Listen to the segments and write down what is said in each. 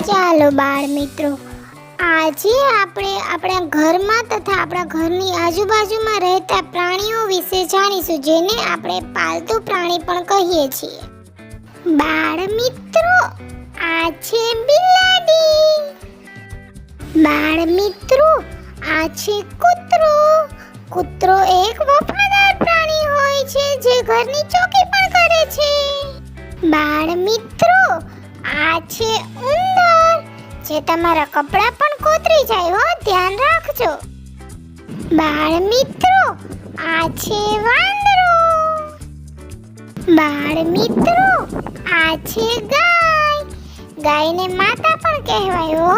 ચાલો બાળ મિત્રો, આજે આપણે આપણા ઘરમાં તથા આપણા ઘરની આજુબાજુમાં રહેતા પ્રાણીઓ વિશે જાણીશું, જેને આપણે પાલતુ પ્રાણી પણ કહીએ છીએ. બાળ મિત્રો, આ છે બિલાડી. બાળ મિત્રો, આ છે કૂતરો. કૂતરો એક વફાદાર પ્રાણી હોય છે જે ઘરની ચોકી પણ કરે છે. બાળ મિત્રો, આ છે ઉંદર, જે તમારા કપડાં પણ કોતરી જાય હો, ધ્યાન રાખજો. બાળ મિત્રો, આ છે વાંદરો. બાળ મિત્રો, આ છે ગાય. ગાયને માતા પણ કહેવાય હો.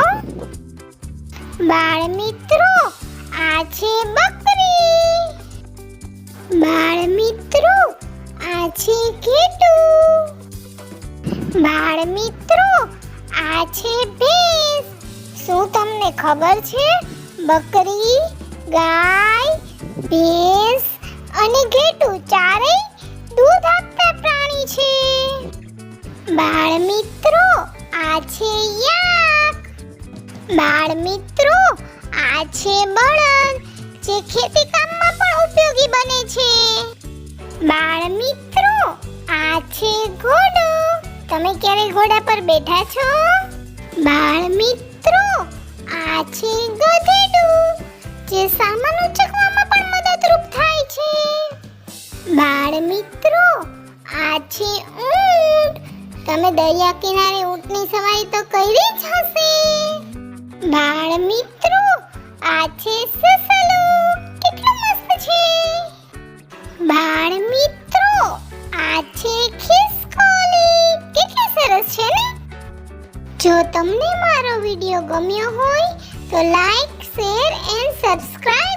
બાળ મિત્રો, આ છે બકરી. બાળ મિત્રો, આ છે ઘેટું. બાળ મિત્રો, આ છે ભેંસ. શું તમને ખબર છે? બકરી, ગાય, ભેંસ અને ઘેટું ચારેય દૂધ આપતા પ્રાણી છે. બાળ મિત્રો, આ છે યાક. બાળ મિત્રો, આ છે બળદ, જે ખેતી કામમાં પણ ઉપયોગી બને છે. બાળ મિત્રો, આ છે ઘોડો. તમે ક્યારે ઘોડા પર બેઠા છો? બાળ મિત્રો, આ છે ગધેડું, જે સામાન ઉચકવામાં પણ મદદરૂપ થાય છે. બાળ મિત્રો, આ છે ઊંટ. તમે દરિયા કિનારે ઊંટની સવારી તો કરી જ હશે. બાળ મિત્રો, આ છે સસલું. કેટલું મસ્ત છે. બાળ મિત્રો, આ છે ખિસકોલી. કેટલી સરસ છે ને? જો તમને મારો વિડિયો ગમ્યો હોય તો લાઈક, શેર એન્ડ સબસ્ક્રાઇબ